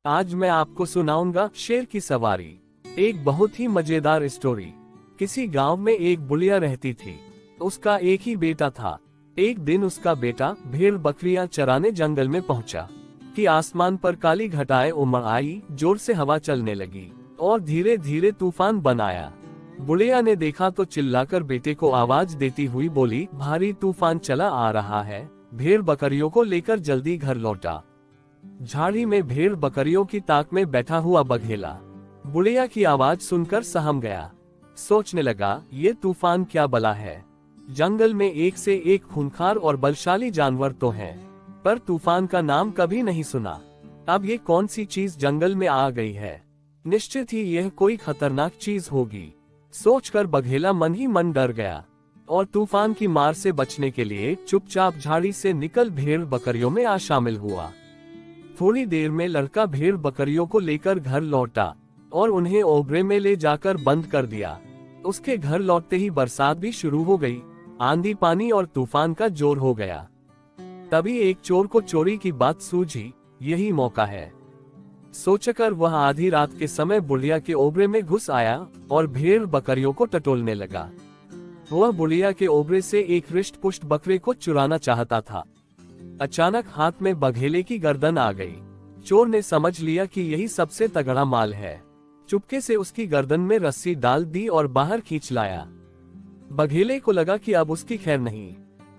आज मैं आपको सुनाऊंगा शेर की सवारी। एक बहुत ही मजेदार स्टोरी। किसी गांव में एक बुढ़िया रहती थी। उसका एक ही बेटा था। एक दिन उसका बेटा भेड़ बकरियां चराने जंगल में पहुंचा कि आसमान पर काली घटाएं उमड़ आई, जोर से हवा चलने लगी और धीरे धीरे तूफान बन आया। बुढ़िया ने देखा तो चिल्लाकर बेटे को आवाज देती हुई बोली, भारी तूफान चला आ रहा है, भेड़ बकरियों को लेकर जल्दी घर लौटा। झाड़ी में भेड़ बकरियों की ताक में बैठा हुआ बघेला बुढ़िया की आवाज सुनकर सहम गया। सोचने लगा, ये तूफान क्या बला है। जंगल में एक से एक खूंखार और बलशाली जानवर तो हैं, पर तूफान का नाम कभी नहीं सुना। अब ये कौन सी चीज जंगल में आ गई है। निश्चित ही यह कोई खतरनाक चीज होगी। सोचकर बघेला मन ही मन डर गया और तूफान की मार से बचने के लिए चुपचाप झाड़ी से निकल भेड़ बकरियों में आ शामिल हुआ। थोड़ी देर में लड़का भेड़ बकरियों को लेकर घर लौटा और उन्हें ओबरे में ले जाकर बंद कर दिया। उसके घर लौटते ही बरसात भी शुरू हो गई। आंधी पानी और तूफान का जोर हो गया। तभी एक चोर को चोरी की बात सूझी, यही मौका है। सोचकर वह आधी रात के समय बुढ़िया के ओबरे में घुस आया और भेड़ बकरियों को टटोलने लगा। वह बुढ़िया के ओबरे से एक हृष्ट पुष्ट बकरे को चुराना चाहता था। अचानक हाथ में बघेले की गर्दन आ गई। चोर ने समझ लिया कि यही सबसे तगड़ा माल है। चुपके से उसकी गर्दन में रस्सी डाल दी और बाहर खींच लाया। बघेले को लगा कि अब उसकी खैर नहीं।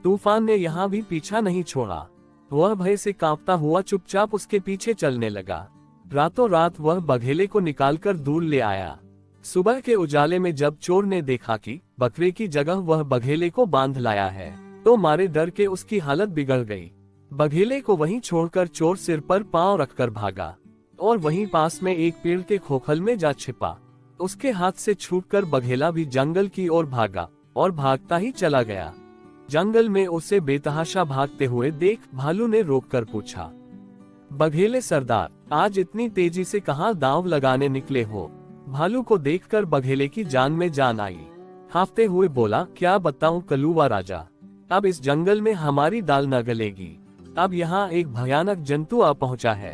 तूफान ने यहाँ भी पीछा नहीं छोड़ा। वह भय से कांपता हुआ चुपचाप उसके पीछे चलने लगा। रातों रात वह बघेले को निकालकर दूर ले आया। सुबह के उजाले में जब चोर ने देखा कि बकरे की जगह वह बघेले को बांध लाया है, तो मारे डर के उसकी हालत बिगड़ गई। बघेले को वहीं छोड़कर चोर सिर पर पांव रखकर भागा और वहीं पास में एक पेड़ के खोखल में जा छिपा। उसके हाथ से छूटकर बघेला भी जंगल की ओर भागा और भागता ही चला गया। जंगल में उसे बेतहाशा भागते हुए देख भालू ने रोककर पूछा, बघेले सरदार, आज इतनी तेजी से कहाँ दांव लगाने निकले हो। भालू को देखकर बघेले की जान में जान आई। हाफते हुए बोला, क्या बताऊं कलुआ राजा, अब इस जंगल में हमारी दाल न गलेगी। अब यहाँ एक भयानक जंतु आ पहुँचा है।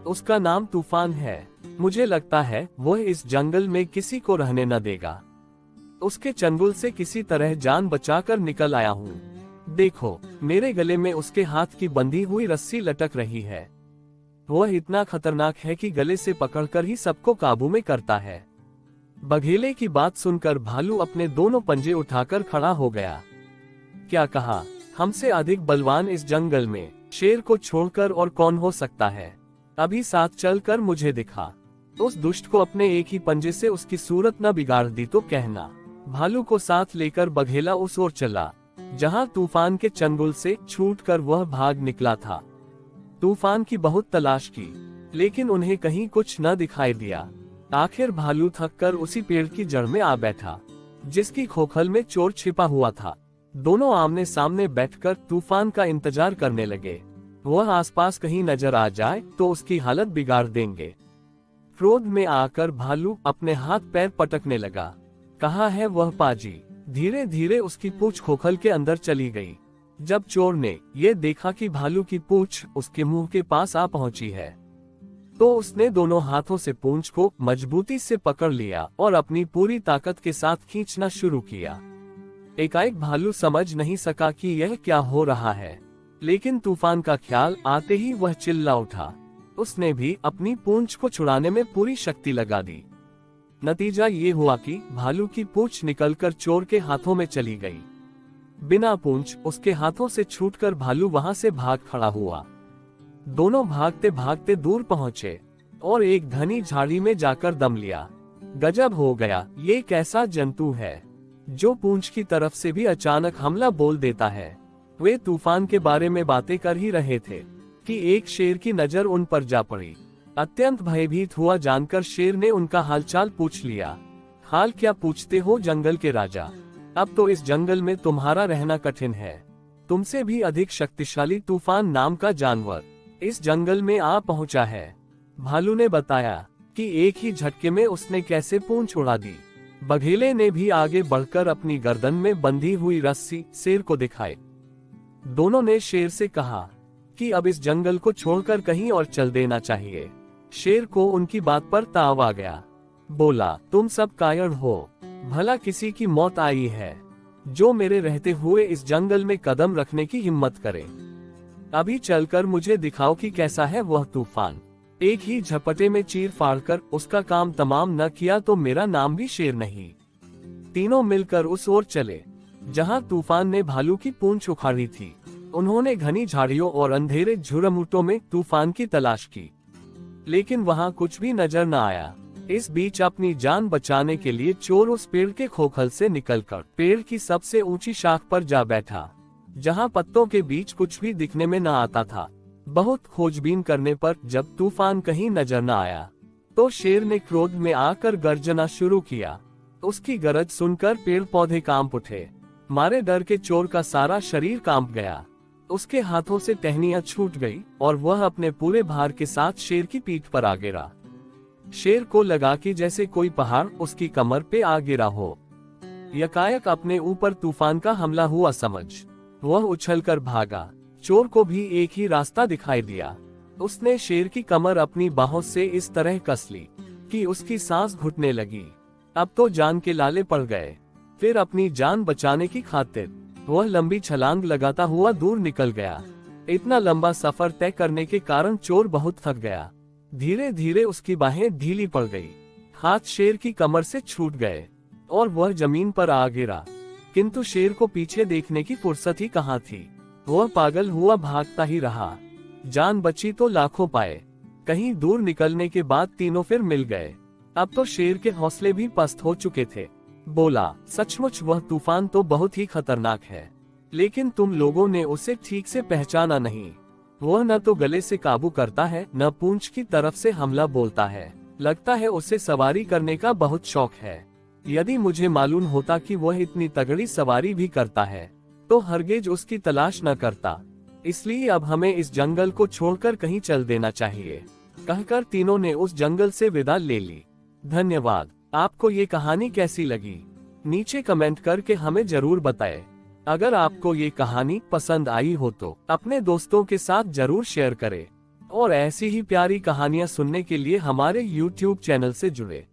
उसका नाम तूफान है। मुझे लगता है वह इस जंगल में किसी को रहने न देगा। उसके चंगुल से किसी तरह जान बचाकर निकल आया हूँ। देखो, मेरे गले में उसके हाथ की बंधी हुई रस्सी लटक रही है। वह इतना खतरनाक है कि गले से पकड़कर ही सबको काबू में करता है। बघेले की बात सुनकर भालू अपने दोनों पंजे उठाकर खड़ा हो गया। क्या कहा, हमसे अधिक बलवान इस जंगल में शेर को छोड़कर और कौन हो सकता है। अभी साथ चलकर मुझे दिखा। उस दुष्ट को अपने एक ही पंजे से उसकी सूरत न बिगाड़ दी तो कहना। भालू को साथ लेकर बघेला उस ओर चला जहां तूफान के चंगुल से छूटकर वह भाग निकला था। तूफान की बहुत तलाश की, लेकिन उन्हें कहीं कुछ न दिखाई दिया। आखिर भालू थककर उसी पेड़ की जड़ में आ बैठा जिसकी खोखल में चोर छिपा हुआ था। दोनों आमने सामने बैठकर तूफान का इंतजार करने लगे। वह आसपास कहीं नजर आ जाए तो उसकी हालत बिगाड़ देंगे। क्रोध में आकर भालू अपने हाथ पैर पटकने लगा। कहाँ है वह पाजी। धीरे धीरे उसकी पूंछ खोखल के अंदर चली गई। जब चोर ने ये देखा कि भालू की पूंछ उसके मुंह के पास आ पहुंची है, तो उसने दोनों हाथों से पूंछ को मजबूती से पकड़ लिया और अपनी पूरी ताकत के साथ खींचना शुरू किया। एकाएक भालू समझ नहीं सका कि यह क्या हो रहा है, लेकिन तूफान का ख्याल आते ही वह चिल्ला उठा। उसने भी अपनी पूंछ को छुड़ाने में पूरी शक्ति लगा दी। नतीजा ये हुआ कि भालू की पूंछ निकलकर चोर के हाथों में चली गई। बिना पूंछ उसके हाथों से छूटकर भालू वहां से भाग खड़ा हुआ। दोनों भागते भागते दूर पहुंचे और एक घनी झाड़ी में जाकर दम लिया। गजब हो गया, ये कैसा जंतु है जो पूंछ की तरफ से भी अचानक हमला बोल देता है। वे तूफान के बारे में बातें कर ही रहे थे कि एक शेर की नजर उन पर जा पड़ी। अत्यंत भयभीत हुआ जानकर शेर ने उनका हालचाल पूछ लिया। हाल क्या पूछते हो जंगल के राजा, अब तो इस जंगल में तुम्हारा रहना कठिन है। तुमसे भी अधिक शक्तिशाली तूफान नाम का जानवर इस जंगल में आ पहुंचा है। भालू ने बताया कि एक ही झटके में उसने कैसे पूंछ उड़ा दी। बघेले ने भी आगे बढ़कर अपनी गर्दन में बंधी हुई रस्सी शेर को दिखाई। दोनों ने शेर से कहा कि अब इस जंगल को छोड़कर कहीं और चल देना चाहिए। शेर को उनकी बात पर ताव आ गया। बोला, तुम सब कायर हो, भला किसी की मौत आई है जो मेरे रहते हुए इस जंगल में कदम रखने की हिम्मत करे। अभी चलकर मुझे दिखाओ कि कैसा है वह तूफान। एक ही झपटे में चीर फाड़कर उसका काम तमाम न किया तो मेरा नाम भी शेर नहीं। तीनों मिलकर उस ओर चले जहां तूफान ने भालू की पूंछ उखाड़ी थी। उन्होंने घनी झाड़ियों और अंधेरे झुरमुटों में तूफान की तलाश की, लेकिन वहां कुछ भी नजर न आया। इस बीच अपनी जान बचाने के लिए चोर उस पेड़ के खोखल से निकलकर पेड़ की सबसे ऊंची शाख पर जा बैठा, जहां पत्तों के बीच कुछ भी दिखने में न आता था। बहुत खोजबीन करने पर जब तूफान कहीं नजर न आया तो शेर ने क्रोध में आकर गर्जना शुरू किया। उसकी गरज सुनकर पेड़ पौधे कांप उठे। मारे डर के चोर का सारा शरीर कांप गया। उसके हाथों से टहनियां छूट गई और वह अपने पूरे भार के साथ शेर की पीठ पर आ गिरा। शेर को लगा कि जैसे कोई पहाड़ उसकी कमर पे आ गिरा हो। यकायक अपने ऊपर तूफान का हमला हुआ समझ वह उछलकर भागा। चोर को भी एक ही रास्ता दिखाई दिया। उसने शेर की कमर अपनी बाहों से इस तरह कस ली कि उसकी सांस घुटने लगी। अब तो जान के लाले पड़ गए। फिर अपनी जान बचाने की खातिर वह लंबी छलांग लगाता हुआ दूर निकल गया। इतना लंबा सफर तय करने के कारण चोर बहुत थक गया। धीरे धीरे उसकी बाहें ढीली पड़ गई, हाथ शेर की कमर से छूट गए और वह जमीन पर आ गिरा। किंतु शेर को पीछे देखने की फुर्सत ही कहाँ थी। वह पागल हुआ भागता ही रहा। जान बची तो लाखों पाए। कहीं दूर निकलने के बाद तीनों फिर मिल गए। अब तो शेर के हौसले भी पस्त हो चुके थे। बोला, सचमुच वह तूफान तो बहुत ही खतरनाक है, लेकिन तुम लोगों ने उसे ठीक से पहचाना नहीं। वह न तो गले से काबू करता है, न पूंछ की तरफ से हमला बोलता है। लगता है उसे सवारी करने का बहुत शौक है। यदि मुझे मालूम होता कि वह इतनी तगड़ी सवारी भी करता है तो हरगिज उसकी तलाश न करता। इसलिए अब हमें इस जंगल को छोड़कर कहीं चल देना चाहिए। कहकर तीनों ने उस जंगल से विदा ले ली। धन्यवाद। आपको ये कहानी कैसी लगी नीचे कमेंट करके हमें जरूर बताएं। अगर आपको ये कहानी पसंद आई हो तो अपने दोस्तों के साथ जरूर शेयर करें और ऐसी ही प्यारी कहानियां सुनने के लिए हमारे YouTube चैनल से जुड़े।